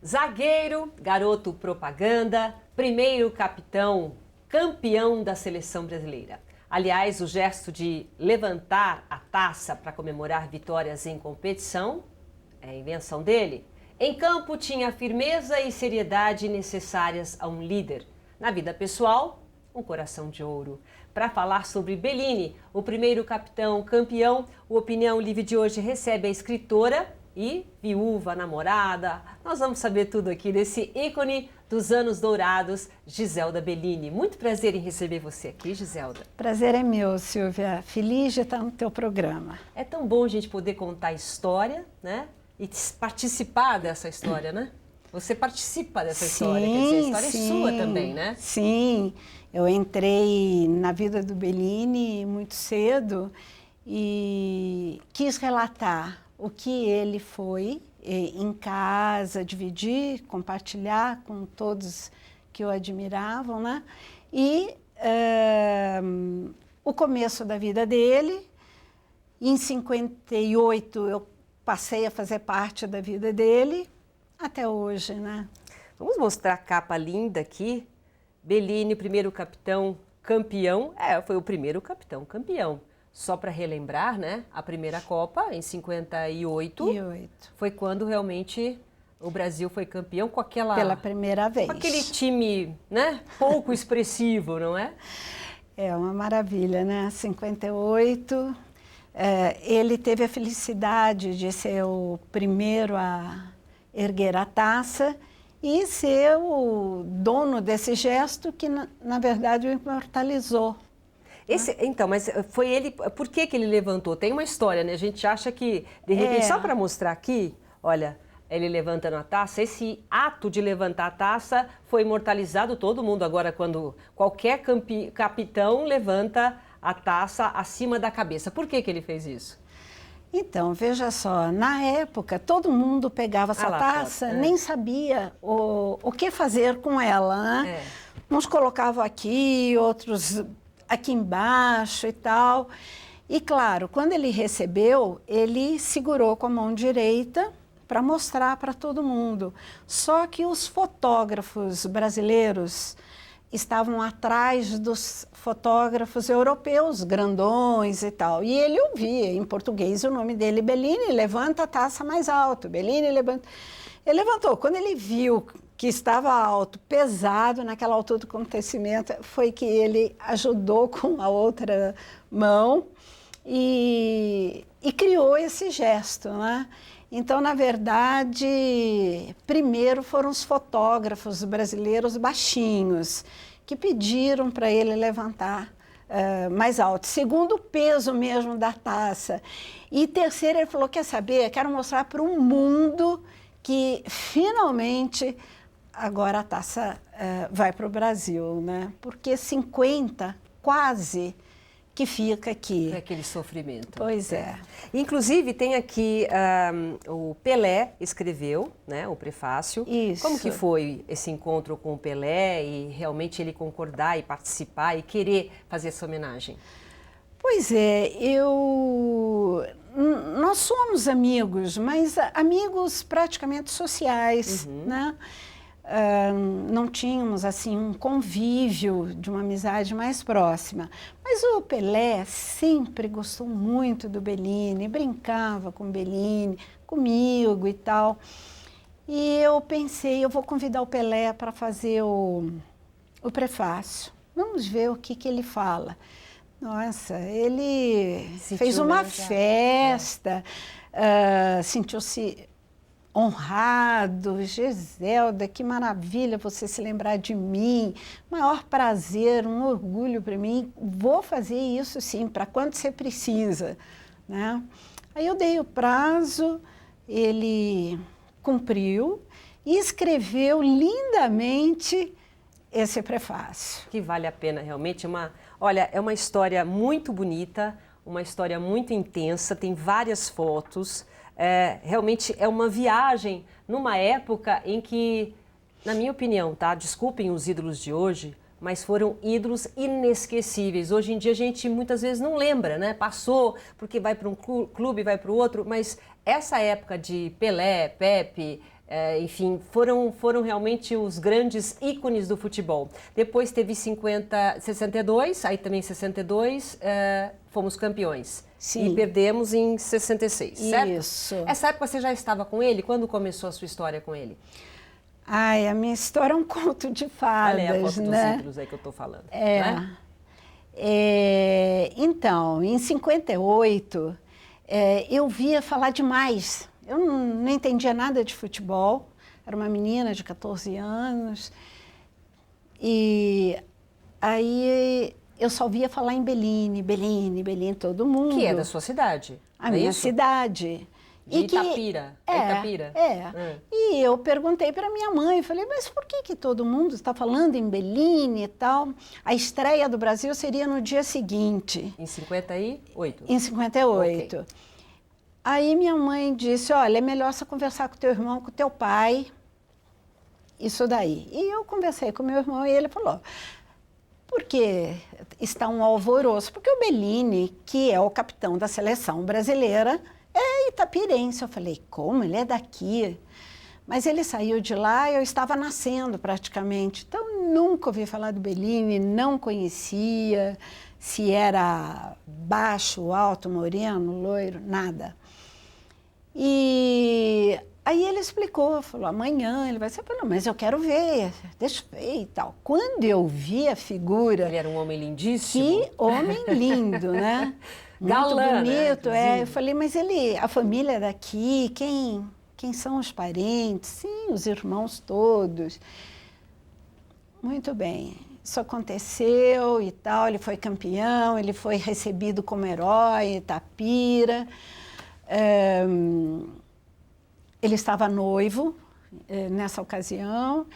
Zagueiro, garoto propaganda, primeiro capitão, campeão da seleção brasileira. Aliás, o gesto de levantar a taça para comemorar vitórias em competição é invenção dele. Em campo tinha a firmeza e seriedade necessárias a um líder. Na vida pessoal, um coração de ouro. Para falar sobre Bellini, o primeiro capitão campeão, o Opinião Livre de hoje recebe a escritora e viúva, namorada. Nós vamos saber tudo aqui desse ícone dos anos dourados, Giselda Bellini. Muito prazer em receber você aqui, Giselda. Prazer é meu, Silvia. Feliz de estar no teu programa. É tão bom a gente poder contar a história, né? E participar dessa história, né? Você participa dessa história, quer dizer, a história é sua também, né? Sim, eu entrei na vida do Bellini muito cedo e quis relatar o que ele foi em casa, dividir, compartilhar com todos que o admiravam, né? E o começo da vida dele, em 58 eu passei a fazer parte da vida dele, até hoje, né? Vamos mostrar a capa linda aqui. Bellini, primeiro capitão campeão. Foi o primeiro capitão campeão. Só para relembrar, né? A primeira Copa, em 58, foi quando realmente o Brasil foi campeão com aquela... Pela primeira vez. Com aquele time, né? Pouco expressivo, não é? É uma maravilha, né? 58, ele teve a felicidade de ser o primeiro a erguer a taça e ser o dono desse gesto que, na verdade, o imortalizou. Então, mas foi ele, por que ele levantou? Tem uma história, né? A gente acha que, de repente, só para mostrar aqui, olha, ele levantando a taça, esse ato de levantar a taça foi imortalizado, todo mundo agora, quando qualquer capitão levanta a taça acima da cabeça. Por que ele fez isso? Então, veja só, na época, todo mundo pegava essa taça, nem sabia o que fazer com ela, né? Uns colocavam aqui, outros aqui embaixo e tal. E, claro, quando ele recebeu, ele segurou com a mão direita para mostrar para todo mundo. Só que os fotógrafos brasileiros estavam atrás dos fotógrafos europeus, grandões e tal. E ele ouvia, em português, o nome dele, Bellini, levanta a taça mais alto. Bellini, levanta... Ele levantou. Quando ele viu que estava alto, pesado, naquela altura do acontecimento, foi que ele ajudou com a outra mão e criou esse gesto, né? Então, na verdade, primeiro foram os fotógrafos brasileiros baixinhos que pediram para ele levantar mais alto. Segundo, o peso mesmo da taça. E terceiro, ele falou, quer saber, quero mostrar para o mundo que, finalmente, agora a taça vai para o Brasil, né? Porque 50, quase, que fica aqui. É aquele sofrimento. Pois é. Inclusive, tem aqui, o Pelé escreveu, né, o prefácio. Isso. Como que foi esse encontro com o Pelé e realmente ele concordar e participar e querer fazer essa homenagem? Pois é, nós somos amigos, mas amigos praticamente sociais, né? Não tínhamos assim um convívio de uma amizade mais próxima. Mas o Pelé sempre gostou muito do Bellini, brincava com o Bellini, comigo e tal. E eu pensei, eu vou convidar o Pelé para fazer o prefácio. Vamos ver o que ele fala. Nossa, ele fez uma festa, sentiu-se honrado. Giselda, que maravilha você se lembrar de mim, maior prazer, um orgulho para mim, vou fazer isso sim, para quando você precisa, né? Aí eu dei o prazo, ele cumpriu e escreveu lindamente esse prefácio. Que vale a pena realmente, olha, é uma história muito bonita, uma história muito intensa, tem várias fotos. Realmente é uma viagem numa época em que, na minha opinião, tá? Desculpem os ídolos de hoje, mas foram ídolos inesquecíveis. Hoje em dia a gente muitas vezes não lembra, né? Passou porque vai para um clube, vai para o outro, mas essa época de Pelé, Pepe, enfim, foram realmente os grandes ícones do futebol. Depois teve 62, aí também 62, fomos campeões. Sim. E perdemos em 66, certo? Isso. Essa época você já estava com ele? Quando começou a sua história com ele? Ai, a minha história é um conto de fadas, Olha aí a foto né? dos ídolos aí que eu estou falando. Né? Então, em 58, eu via falar demais. Eu não entendia nada de futebol. Era uma menina de 14 anos. E aí eu só via falar em Bellini, todo mundo. Que é da sua cidade? A minha cidade. De Itapira. Itapira? E eu perguntei para minha mãe, falei, mas por que todo mundo está falando em Bellini e tal? A estreia do Brasil seria no dia seguinte. Em 58? Em 58. Okay. Aí minha mãe disse, olha, é melhor você conversar com teu irmão, com teu pai, isso daí. E eu conversei com meu irmão e ele falou, por que está um alvoroço? Porque o Bellini, que é o capitão da seleção brasileira, é itapirense. Eu falei, como? Ele é daqui? Mas ele saiu de lá e eu estava nascendo praticamente. Então, nunca ouvi falar do Bellini, não conhecia se era baixo, alto, moreno, loiro, nada. E aí ele explicou, falou, amanhã ele vai ser... Eu falei, mas eu quero ver, deixa eu ver e tal. Quando eu vi a figura... Ele era um homem lindíssimo. Que homem lindo, né? Muito Galã, bonito, né? Eu falei, mas a família é daqui, quem são os parentes? Sim, os irmãos todos. Muito bem, isso aconteceu e tal, ele foi campeão, ele foi recebido como herói em Itapira. Ele estava noivo nessa ocasião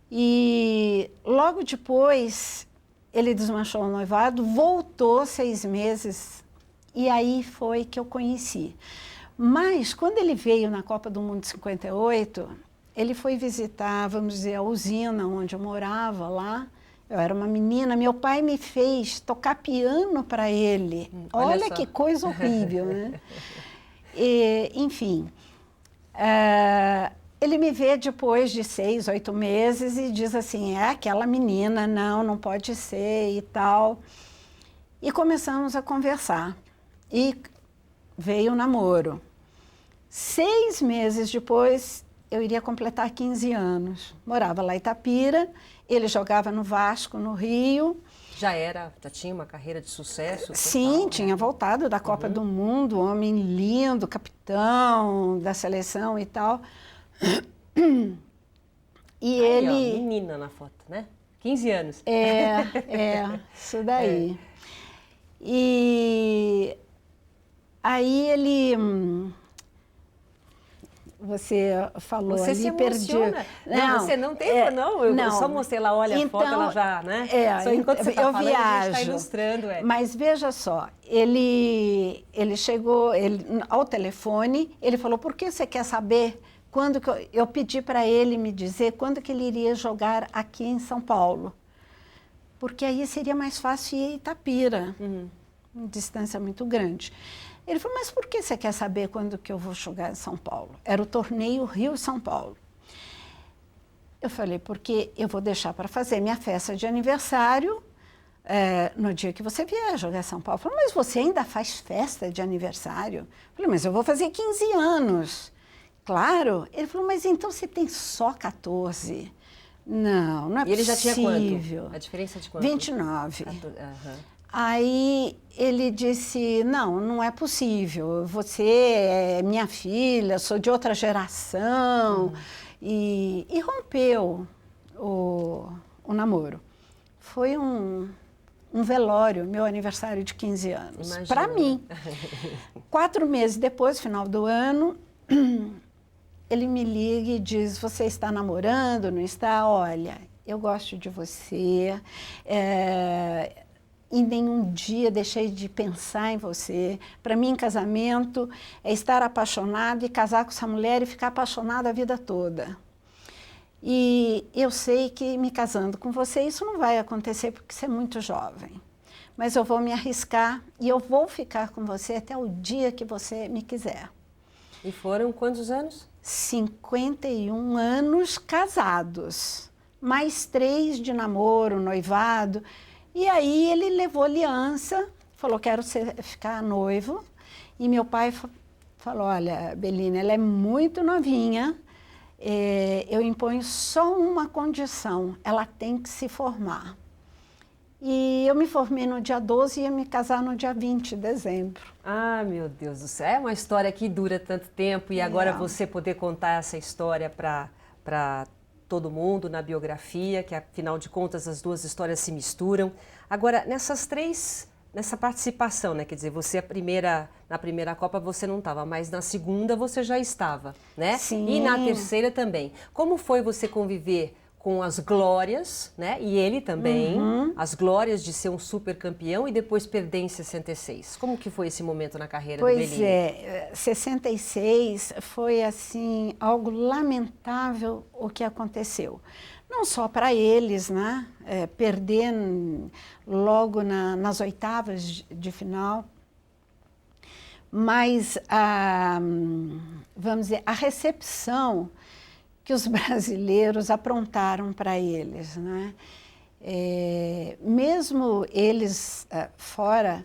e logo depois ele desmanchou o noivado, voltou 6 meses e aí foi que eu conheci. Mas quando ele veio na Copa do Mundo de 58, ele foi visitar, vamos dizer, a usina onde eu morava lá. Eu era uma menina, meu pai me fez tocar piano para ele. Olha que coisa horrível, né? Enfim, ele me vê depois de 6, 8 meses e diz assim, é aquela menina, não pode ser e tal. E começamos a conversar. E veio o namoro. 6 meses depois, eu iria completar 15 anos. Morava lá em Itapira, ele jogava no Vasco, no Rio. Já tinha uma carreira de sucesso? Total, sim, né? Tinha voltado da Copa do Mundo, homem lindo, capitão da seleção e tal. E aí, ele... Ó, menina na foto, né? 15 anos. Isso daí. E aí ele... Você falou você ali, se emociona. Não, você não tem... Não, eu só mostrei lá, olha a foto, ela já, né? Só enquanto você está falando, viajo, a gente está ilustrando. Mas veja só, ele chegou ao telefone, ele falou, por que você quer saber quando que eu pedi para ele me dizer quando que ele iria jogar aqui em São Paulo? Porque aí seria mais fácil ir a Itapira, uma distância muito grande. Ele falou, mas por que você quer saber quando que eu vou jogar em São Paulo? Era o torneio Rio-São Paulo. Eu falei, porque eu vou deixar para fazer minha festa de aniversário no dia que você vier jogar em São Paulo. Eu falei, mas você ainda faz festa de aniversário? Eu falei, mas eu vou fazer 15 anos. Claro. Ele falou, mas então você tem só 14. Não é possível. E ele já tinha quanto? A diferença de quanto? 29. Aí ele disse, não é possível, você é minha filha, sou de outra geração, e rompeu o namoro. Foi um velório, meu aniversário de 15 anos, para mim. 4 meses depois, final do ano, ele me liga e diz, você está namorando, não está? Olha, eu gosto de você, e nenhum dia deixei de pensar em você. Para mim, casamento é estar apaixonado e casar com essa mulher e ficar apaixonado a vida toda. E eu sei que me casando com você, isso não vai acontecer porque você é muito jovem. Mas eu vou me arriscar e eu vou ficar com você até o dia que você me quiser. E foram quantos anos? 51 anos casados, mais 3 de namoro, noivado. E aí ele levou aliança, falou, quero ficar noivo. E meu pai falou, olha, Belina, ela é muito novinha, eu imponho só uma condição, ela tem que se formar. E eu me formei no dia 12 e ia me casar no dia 20 de dezembro. Ah, meu Deus do céu, é uma história que dura tanto tempo e agora você poder contar essa história para todo mundo na biografia, que afinal de contas as duas histórias se misturam. Agora, nessa participação, né? Quer dizer, você na primeira Copa você não estava, mas na segunda você já estava, né? Sim. E na terceira também. Como foi você conviver com as glórias, né? E ele também, as glórias de ser um super campeão e depois perder em 66. Como que foi esse momento na carreira do Bellini? Pois é, 66 foi assim algo lamentável o que aconteceu. Não só para eles, né? Perder logo nas oitavas de final, mas vamos dizer, a recepção que os brasileiros aprontaram para eles, né? Mesmo eles fora,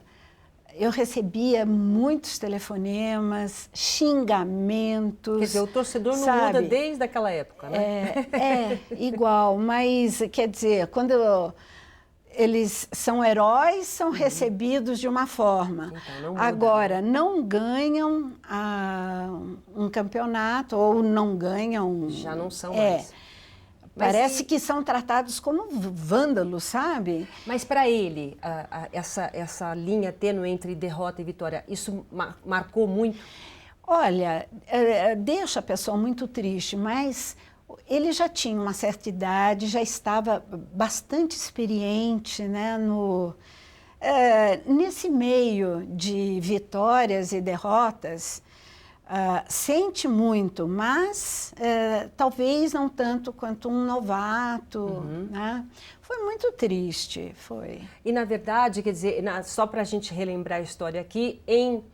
eu recebia muitos telefonemas, xingamentos. Quer dizer, o torcedor não muda desde aquela época, né? Igual, mas quer dizer, quando eles são heróis, são recebidos de uma forma. Então, não muda, agora, né? não ganham um campeonato ou não ganham... Já não são mais. Parece que são tratados como vândalos, sabe? Mas para ele, essa linha tênue entre derrota e vitória, isso marcou muito? Olha, deixa a pessoa muito triste, mas ele já tinha uma certa idade, já estava bastante experiente, né, nesse meio de vitórias e derrotas. Sente muito, mas talvez não tanto quanto um novato, né? Foi muito triste, foi. E na verdade, quer dizer, só para a gente relembrar a história aqui, em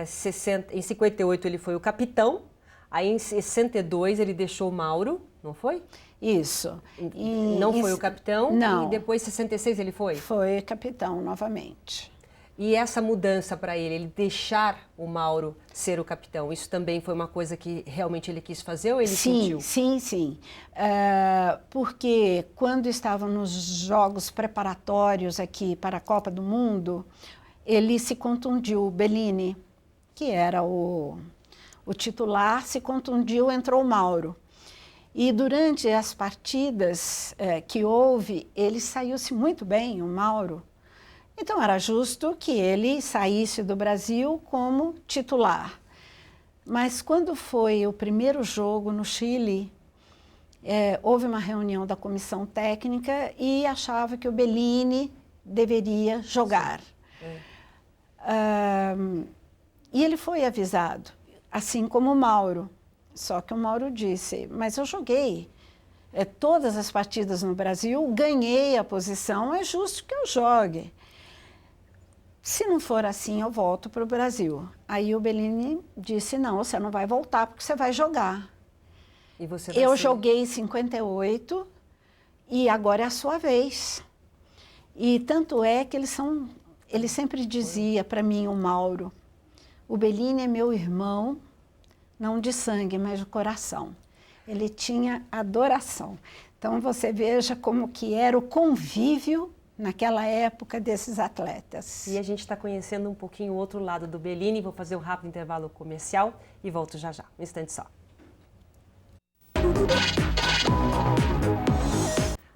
58 ele foi o capitão, aí em 62 ele deixou o Mauro, não foi? Isso. Não foi o capitão? Não. E depois, em 66, ele foi? Foi capitão novamente. E essa mudança para ele deixar o Mauro ser o capitão, isso também foi uma coisa que realmente ele quis fazer ou ele sentiu? Sim. Porque quando estavam nos jogos preparatórios aqui para a Copa do Mundo, ele se contundiu, o Bellini, que era o titular, se contundiu, entrou o Mauro. E durante as partidas que houve, ele saiu-se muito bem, o Mauro. Então, era justo que ele saísse do Brasil como titular. Mas quando foi o primeiro jogo no Chile, houve uma reunião da comissão técnica e achava que o Bellini deveria jogar. E ele foi avisado, assim como o Mauro. Só que o Mauro disse, mas eu joguei todas as partidas no Brasil, ganhei a posição, é justo que eu jogue. Se não for assim, eu volto para o Brasil. Aí o Bellini disse, não, você não vai voltar porque você vai jogar. E você vai eu joguei em 58 e agora é a sua vez. E tanto é que ele sempre dizia para mim, o Mauro, o Bellini é meu irmão, não de sangue, mas de coração. Ele tinha adoração. Então você veja como que era o convívio naquela época desses atletas. E a gente está conhecendo um pouquinho o outro lado do Bellini. Vou fazer um rápido intervalo comercial e volto já já, um instante só.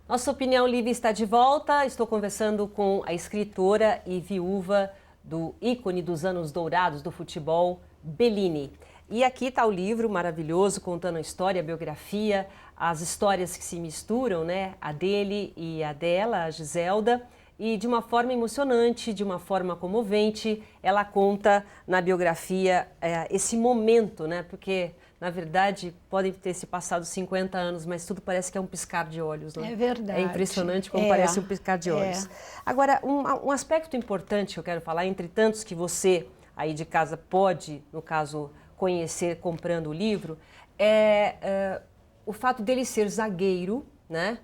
Nossa Opinião Livre está de volta. Estou conversando com a escritora e viúva do ícone dos anos dourados do futebol, Bellini. E aqui está o livro maravilhoso, contando a história, a biografia, as histórias que se misturam, né? A dele e a dela, a Giselda. E de uma forma emocionante, de uma forma comovente, ela conta na biografia esse momento, né? Porque na verdade, podem ter se passado 50 anos, mas tudo parece que é um piscar de olhos, né? É verdade. É impressionante como parece um piscar de olhos. Agora, um aspecto importante que eu quero falar, entre tantos que você aí de casa pode, no caso, conhecer comprando o livro, é o fato dele ser zagueiro, né?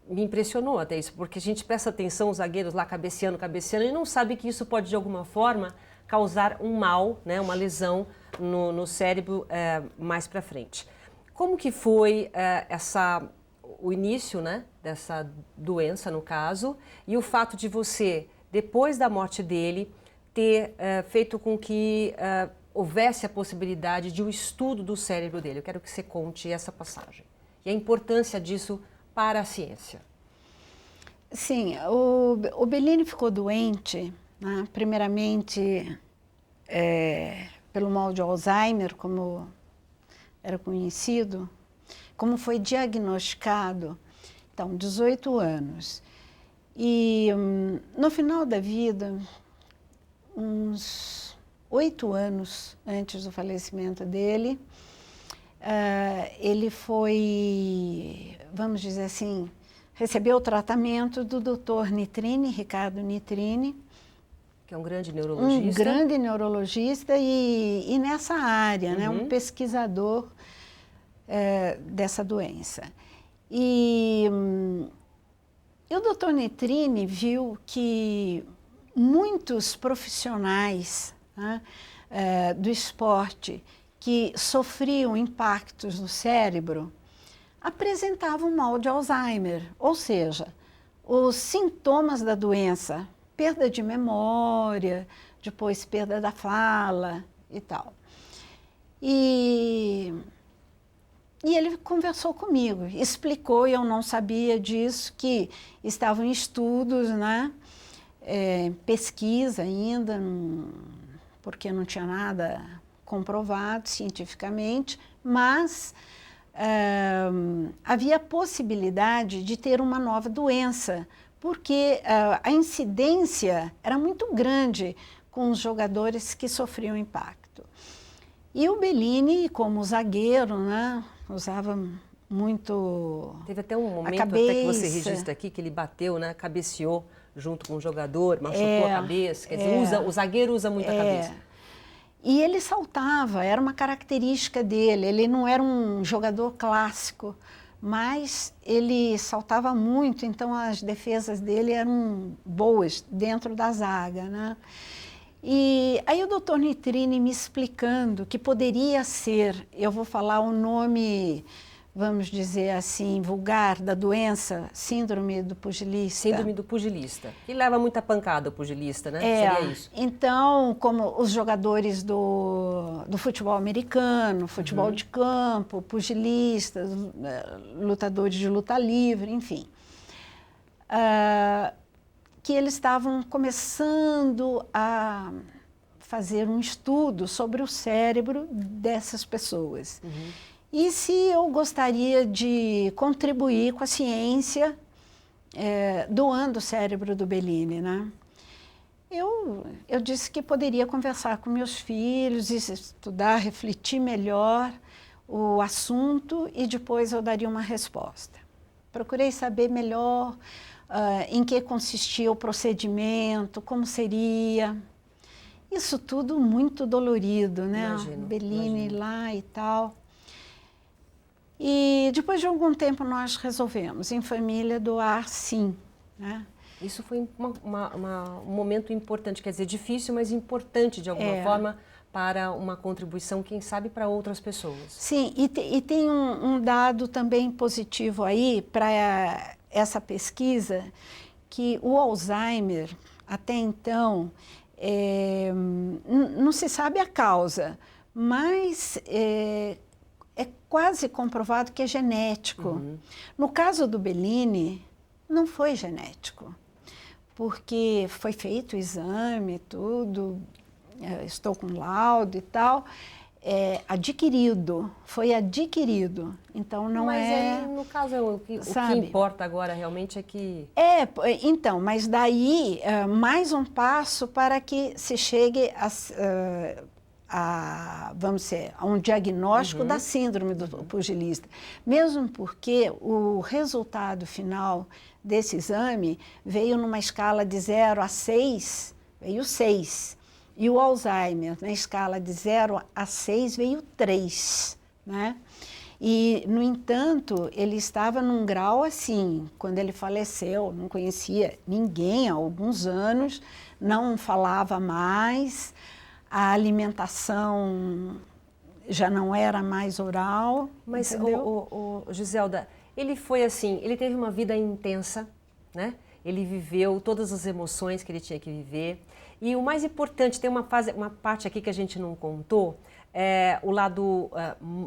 Me impressionou até isso, porque a gente presta atenção, os zagueiros lá cabeceando, e não sabe que isso pode, de alguma forma, causar um mal, né, uma lesão no cérebro mais para frente. Como que foi o início, né, dessa doença, no caso, e o fato de você, depois da morte dele, ter feito com que houvesse a possibilidade de um estudo do cérebro dele? Eu quero que você conte essa passagem e a importância disso para a ciência. Sim, o Bellini ficou doente, né, primeiramente pelo mal de Alzheimer, como era conhecido, como foi diagnosticado, então, 18 anos. E no final da vida, uns 8 anos antes do falecimento dele, ele foi, vamos dizer assim, recebeu o tratamento do Dr. Nitrini, Ricardo Nitrini, que é um grande neurologista. Um grande neurologista e nessa área, né, um pesquisador dessa doença. E o Dr. Nitrini viu que muitos profissionais, né, do esporte que sofriam impactos no cérebro apresentavam mal de Alzheimer, ou seja, os sintomas da doença, perda de memória, depois perda da fala e tal. E ele conversou comigo, explicou, e eu não sabia disso, que estavam em estudos, né, pesquisa ainda, porque não tinha nada comprovado cientificamente, mas havia a possibilidade de ter uma nova doença, porque a incidência era muito grande com os jogadores que sofriam impacto. E o Bellini, como zagueiro, né, usava muito. Teve até um momento até que você registra aqui que ele bateu, né, cabeceou junto com o jogador, machucou a cabeça. Quer dizer, o zagueiro usa muito a cabeça. E ele saltava, era uma característica dele. Ele não era um jogador clássico, mas ele saltava muito, então as defesas dele eram boas dentro da zaga, né? E aí o Dr. Nitrini me explicando que poderia ser, eu vou falar o nome, vamos dizer assim, vulgar da doença, síndrome do pugilista. Síndrome do pugilista, que leva muita pancada o pugilista, né? Seria isso. Então, como os jogadores do futebol americano, futebol de campo, pugilistas, lutadores de luta livre, enfim. Que eles estavam começando a fazer um estudo sobre o cérebro dessas pessoas. E se eu gostaria de contribuir com a ciência, doando o cérebro do Bellini, né? Eu disse que poderia conversar com meus filhos, estudar, refletir melhor o assunto e depois eu daria uma resposta. Procurei saber melhor em que consistia o procedimento, como seria. Isso tudo muito dolorido, né? Imagino, Bellini lá e tal. E depois de algum tempo nós resolvemos, em família, doar sim, né? Isso foi um momento importante, quer dizer, difícil, mas importante de alguma forma para uma contribuição, quem sabe, para outras pessoas. Sim, e tem um dado também positivo aí para essa pesquisa, que o Alzheimer, até então, não se sabe a causa, mas é quase comprovado que é genético. No caso do Bellini, não foi genético, porque foi feito o exame, tudo, estou com laudo e tal, foi adquirido, então não mas aí, no caso, o que importa agora realmente é que... Então, mas daí, mais um passo para que se chegue vamos dizer, a um diagnóstico da síndrome do pugilista. Mesmo porque o resultado final desse exame veio numa escala de 0 a 6, veio 6. E o Alzheimer, na escala de 0 a 6, veio 3, né? E, no entanto, ele estava num grau assim, quando ele faleceu, não conhecia ninguém há alguns anos, não falava mais, a alimentação já não era mais oral. Mas, Giselda, ele foi assim, ele teve uma vida intensa, né? Ele viveu todas as emoções que ele tinha que viver. E o mais importante, tem uma parte aqui que a gente não contou, o lado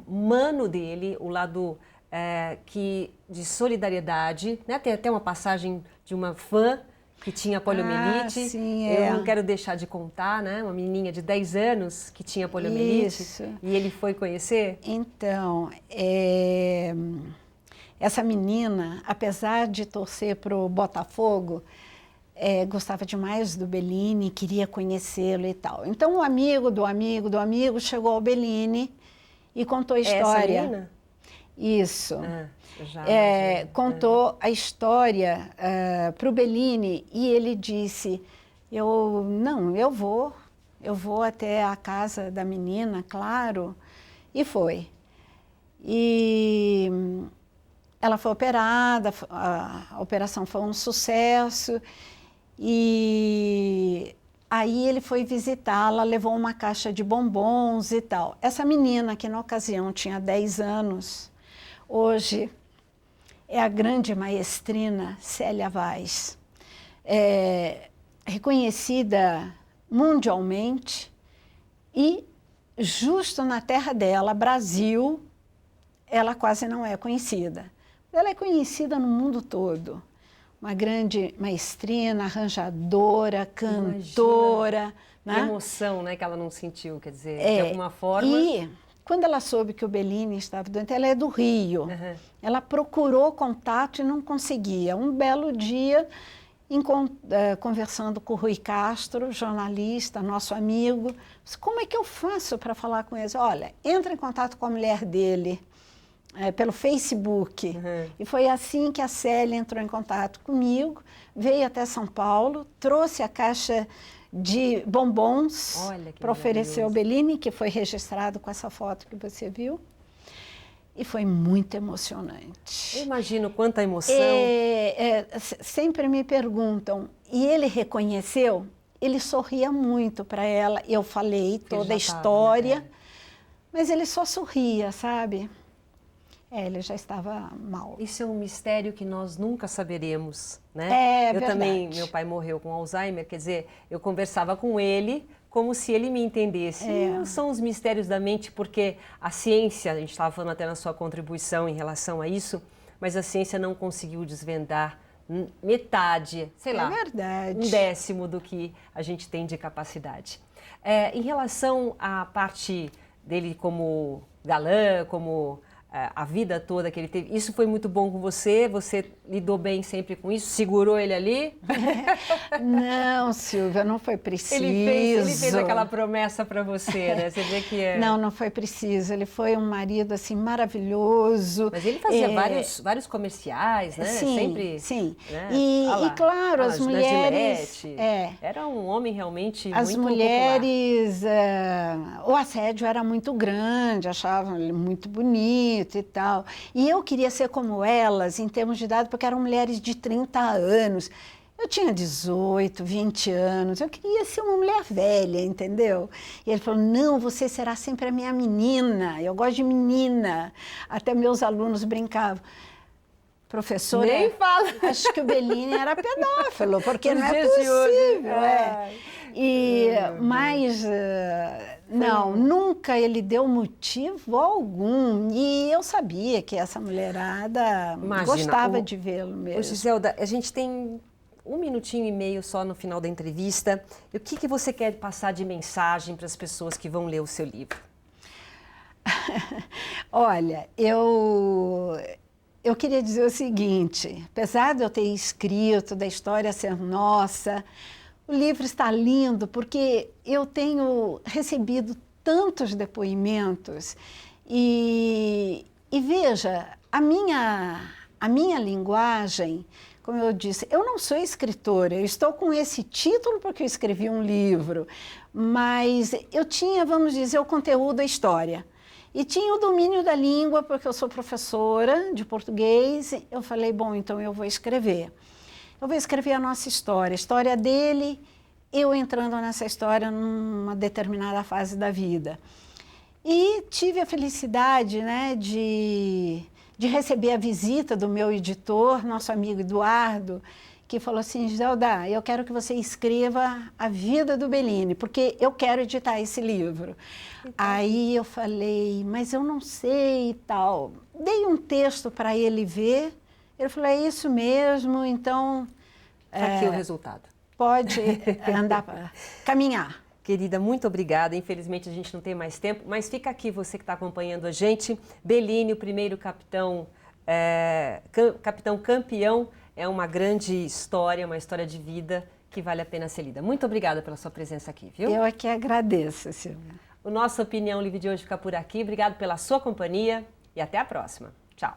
humano dele, o lado de solidariedade, né? Tem até uma passagem de uma fã que tinha poliomielite. Sim, Eu não quero deixar de contar, né? Uma menininha de 10 anos que tinha poliomielite. Isso. E ele foi conhecer? Então, essa menina, apesar de torcer para o Botafogo, gostava demais do Bellini, queria conhecê-lo e tal. Então, o amigo do amigo do amigo chegou ao Bellini e contou a história. Essa menina? Isso. Contou a história para o Bellini e ele disse, eu vou até a casa da menina, claro, e foi. E ela foi operada, a operação foi um sucesso. E aí ele foi visitá-la, levou uma caixa de bombons e tal. Essa menina, que na ocasião tinha 10 anos, hoje é a grande maestrina Célia Vaz, reconhecida mundialmente e justo na terra dela, Brasil, ela quase não é conhecida. Ela é conhecida no mundo todo. Uma grande maestrina, arranjadora, cantora. Imagina, né? Que emoção, né, que ela não sentiu, quer dizer, de alguma forma... E quando ela soube que o Bellini estava doente, ela é do Rio. Ela procurou contato e não conseguia. Um belo dia, conversando com o Rui Castro, jornalista, nosso amigo, disse, como é que eu faço para falar com ele? Olha, entra em contato com a mulher dele, pelo Facebook. E foi assim que a Célia entrou em contato comigo, veio até São Paulo, trouxe a caixa de bombons para oferecer ao Bellini, que foi registrado com essa foto que você viu. E foi muito emocionante. Eu imagino quanta emoção. Sempre me perguntam, e ele reconheceu? Ele sorria muito para ela. Eu falei toda a história, mas ele só sorria, sabe? Ele já estava mal. Isso é um mistério que nós nunca saberemos, né? Eu também, meu pai morreu com Alzheimer, quer dizer, eu conversava com ele como se ele me entendesse. São os mistérios da mente, porque a ciência, a gente estava falando até na sua contribuição em relação a isso, mas a ciência não conseguiu desvendar metade, sei lá, verdade. 1/10 do que a gente tem de capacidade. Em relação à parte dele como galã, como a vida toda que ele teve, isso foi muito bom com você? Você lidou bem sempre com isso? Segurou ele ali? Não, Silvia, não foi preciso. Ele fez aquela promessa para você, né? Você vê que Não foi preciso. Ele foi um marido, assim, maravilhoso. Mas ele fazia vários comerciais, né? Sim, sempre, sim. Né? E claro, as mulheres... Era um homem realmente as muito mulheres, o assédio era muito grande, achavam ele muito bonito e tal. E eu queria ser como elas, em termos de idade, porque eram mulheres de 30 anos. Eu tinha 18, 20 anos, eu queria ser uma mulher velha, entendeu? E ele falou, não, você será sempre a minha menina, eu gosto de menina. Até meus alunos brincavam. Professora, nem fala. Acho que o Bellini era pedófilo, porque não é possível. Mas, não, nunca ele deu motivo algum. E eu sabia que essa mulherada gostava de vê-lo mesmo. Giselda, a gente tem 1 minutinho e meio só no final da entrevista. O que você quer passar de mensagem para as pessoas que vão ler o seu livro? Olha, eu queria dizer o seguinte, apesar de eu ter escrito da história ser nossa, o livro está lindo porque eu tenho recebido tantos depoimentos e veja, a minha linguagem, como eu disse, eu não sou escritora, eu estou com esse título porque eu escrevi um livro, mas eu tinha, vamos dizer, o conteúdo, a história. E tinha o domínio da língua, porque eu sou professora de português. Eu falei, bom, então eu vou escrever. Eu vou escrever a nossa história, a história dele, eu entrando nessa história numa determinada fase da vida. E tive a felicidade, né, de receber a visita do meu editor, nosso amigo Eduardo, que falou assim, Giselda, eu quero que você escreva a vida do Bellini, porque eu quero editar esse livro. Então, aí eu falei, mas eu não sei e tal. Dei um texto para ele ver, ele falou, é isso mesmo, então... Aqui o resultado. Pode andar, caminhar. Querida, muito obrigada. Infelizmente a gente não tem mais tempo, mas fica aqui você que está acompanhando a gente. Bellini, o primeiro capitão campeão, é uma grande história, uma história de vida que vale a pena ser lida. Muito obrigada pela sua presença aqui, viu? Eu é que agradeço, Silvia. O nosso Opinião Livre de hoje fica por aqui. Obrigado pela sua companhia e até a próxima. Tchau.